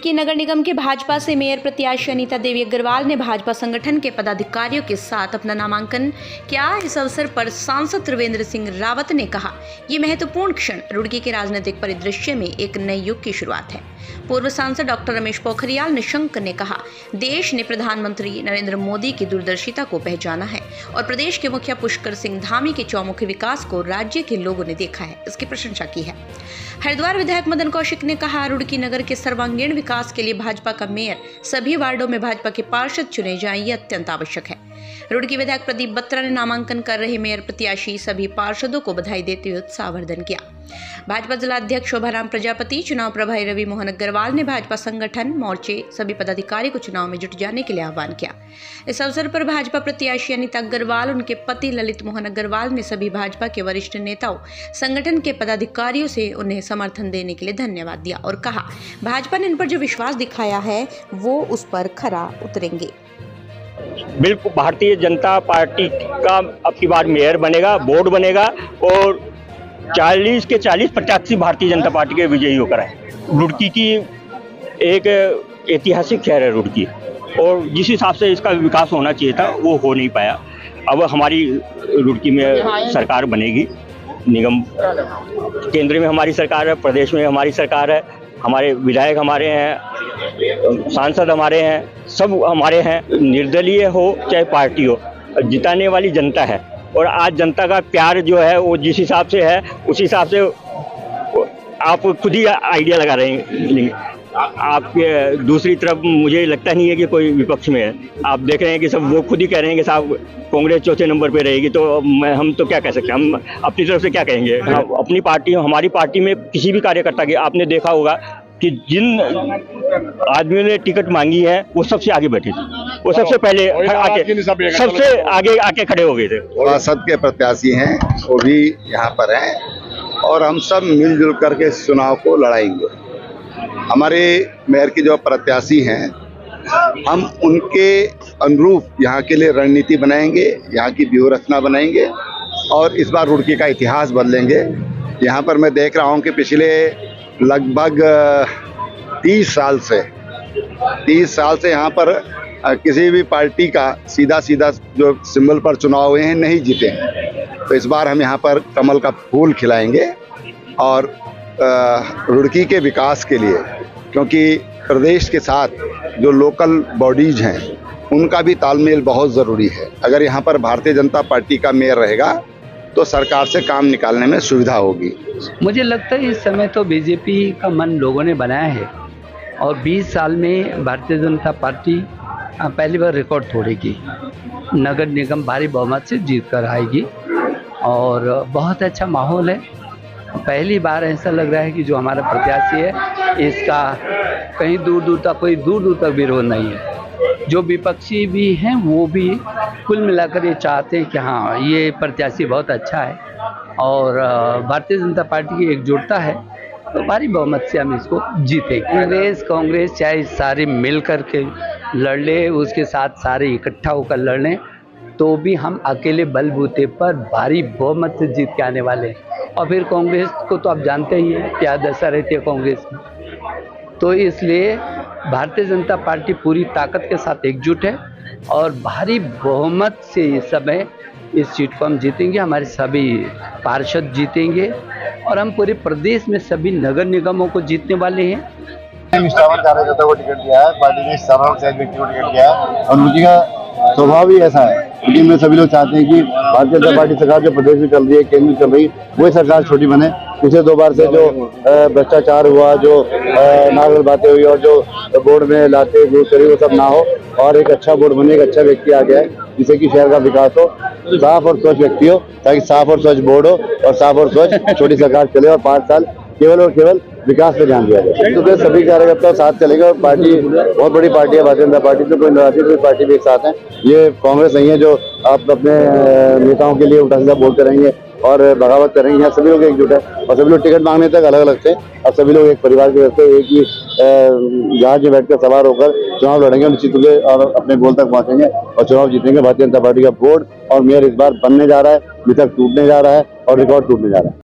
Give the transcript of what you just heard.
रुड़की नगर निगम के भाजपा से मेयर प्रत्याशी अनीता देवी अग्रवाल ने भाजपा संगठन के पदाधिकारियों के साथ अपना नामांकन किया। इस अवसर पर सांसद त्रिवेंद्र सिंह रावत ने कहा, ये महत्वपूर्ण क्षण रुड़की के राजनीतिक परिदृश्य में एक नए युग की शुरुआत है। पूर्व सांसद डॉक्टर रमेश पोखरियाल निशंक ने कहा, देश ने प्रधानमंत्री नरेंद्र मोदी की दूरदर्शिता को पहचाना है और प्रदेश के मुखिया पुष्कर सिंह धामी के चौमुखी विकास को राज्य के लोगों ने देखा है, इसकी प्रशंसा की है। हरिद्वार विधायक मदन कौशिक ने कहा, रुड़की नगर के सर्वांगीण विकास के लिए भाजपा का मेयर सभी वार्डों में भाजपा के पार्षद चुने जाएं, ये अत्यंत आवश्यक है। रुड़की विधायक प्रदीप बत्रा ने नामांकन कर रहे मेयर प्रत्याशी सभी पार्षदों को बधाई देते हुए उत्साहवर्धन किया। भाजपा जिलाध्यक्ष शोभाराम प्रजापति, चुनाव प्रभारी रवि मोहन अग्रवाल ने भाजपा संगठन मोर्चे सभी पदाधिकारी को चुनाव में जुट जाने के लिए आह्वान किया। इस अवसर पर भाजपा प्रत्याशी अनीता अग्रवाल, उनके पति ललित मोहन अग्रवाल ने सभी भाजपा के वरिष्ठ नेताओं, संगठन के पदाधिकारियों से उन्हें समर्थन देने के लिए धन्यवाद दिया और कहा, भाजपा ने इन पर जो विश्वास दिखाया है वो उस पर खरा उतरेंगे। बिल्कुल भारतीय जनता पार्टी का अब की बार मेयर बनेगा, बोर्ड बनेगा और 40 के 40 प्रत्याशी भारतीय जनता पार्टी के विजयी होकर आए। रुड़की की एक ऐतिहासिक शहर है रुड़की, और जिस हिसाब से इसका विकास होना चाहिए था वो हो नहीं पाया। अब हमारी रुड़की में सरकार बनेगी, निगम केंद्र में हमारी सरकार है, प्रदेश में हमारी सरकार है, हमारे विधायक हमारे हैं, सांसद हमारे हैं, सब हमारे हैं। निर्दलीय हो चाहे पार्टी हो, जिताने वाली जनता है। और आज जनता का प्यार जो है वो जिस हिसाब से है उस हिसाब से आप खुद ही आइडिया लगा रहे हैं। आपके दूसरी तरफ मुझे लगता नहीं है कि कोई विपक्ष में है। आप देख रहे हैं कि सब वो खुद ही कह रहे हैं कि साहब कांग्रेस चौथे नंबर पे रहेगी, तो हम तो क्या कह सकते हैं, हम अपनी तरफ से क्या कहेंगे। अपनी पार्टी, हमारी पार्टी में किसी भी कार्यकर्ता की आपने देखा होगा कि जिन आदमियों ने टिकट मांगी है वो सबसे आगे बैठे थे, वो सबसे पहले आके सबसे आगे आके खड़े हो गए थे। सांसद के प्रत्याशी हैं, वो भी यहाँ पर हैं और हम सब मिलजुल करके चुनाव को लड़ाएंगे। हमारे मेयर की जो प्रत्याशी हैं, हम उनके अनुरूप यहाँ के लिए रणनीति बनाएंगे, यहाँ की व्यूह रचना बनाएंगे और इस बार रुड़की का इतिहास बदलेंगे। यहाँ पर मैं देख रहा हूँ कि पिछले लगभग 30 साल से यहाँ पर किसी भी पार्टी का सीधा जो सिंबल पर चुनाव हुए हैं नहीं जीते हैं। तो इस बार हम यहाँ पर कमल का फूल खिलाएंगे और रुड़की के विकास के लिए, क्योंकि प्रदेश के साथ जो लोकल बॉडीज हैं उनका भी तालमेल बहुत ज़रूरी है। अगर यहाँ पर भारतीय जनता पार्टी का मेयर रहेगा तो सरकार से काम निकालने में सुविधा होगी। मुझे लगता है इस समय तो बीजेपी का मन लोगों ने बनाया है और 20 साल में भारतीय जनता पार्टी पहली बार रिकॉर्ड तोड़ेगी, नगर निगम भारी बहुमत से जीत कर आएगी और बहुत अच्छा माहौल है। पहली बार ऐसा लग रहा है कि जो हमारा प्रत्याशी है इसका कहीं दूर दूर तक विरोध नहीं है। जो विपक्षी भी हैं वो भी कुल मिलाकर ये चाहते हैं कि हाँ, ये प्रत्याशी बहुत अच्छा है और भारतीय जनता पार्टी की एकजुटता है तो भारी बहुमत से हम इसको जीतेंगे। कांग्रेस चाहे सारे मिल कर के लड़ ले, उसके साथ सारे इकट्ठा होकर लड़ लें, तो भी हम अकेले बलबूते पर भारी बहुमत से जीत के आने वाले हैं। और फिर कांग्रेस को तो आप जानते ही हैं क्या दशा रहती है कांग्रेस में। तो इसलिए भारतीय जनता पार्टी पूरी ताकत के साथ एकजुट है और भारी बहुमत से इस समय इस सीट को हम जीतेंगे। हमारे सभी पार्षद जीतेंगे और हम पूरे प्रदेश में सभी नगर निगमों को जीतने वाले हैं। निष्ठावान कार्यकर्ता को टिकट दिया है, पार्टी ने सर्वोच्च सहज व्यक्ति को टिकट दिया है और मुझे का स्वभाव भी ऐसा है। लेकिन में सभी लोग चाहते हैं कि भारतीय जनता पार्टी सरकार जो प्रदेश में चल रही है, केंद्र में चल रही, वही सरकार छोटी बने। पिछले 2 बार से जो भ्रष्टाचार हुआ, जो नागरिक बातें हुई और जो बोर्ड में लाते करी वो सब ना हो और एक अच्छा बोर्ड बने, एक अच्छा व्यक्ति आ गया है जिससे कि शहर का विकास हो, साफ और स्वच्छ व्यक्ति हो, ताकि साफ और स्वच्छ बोर्ड हो और साफ और स्वच्छ छोटी सरकार चले और 5 साल केवल और केवल विकास पे ध्यान दिया जाए। तो सभी कार्यकर्ता साथ चलेंगे और पार्टी बहुत बड़ी पार्टी है भारतीय जनता पार्टी, तो कोई नाराजगी कोई पार्टी भी एक साथ है। ये कांग्रेस नहीं है जो आप अपने नेताओं के लिए उल्टा सीधा बोलते रहेंगे और बगावत करेंगे। यहाँ सभी लोग एकजुट है और सभी लोग टिकट मांगने तक अलग अलग थे, अब सभी लोग एक परिवार के रहते एक ही जहाज में बैठकर सवार होकर चुनाव लड़ेंगे, निश्चित रूप से और अपने गोल तक पहुंचेंगे और चुनाव जीतेंगे। भारतीय जनता पार्टी का बोर्ड और मेयर इस बार बनने जा रहा है, मिथक टूटने जा रहा है और रिकॉर्ड टूटने जा रहा है।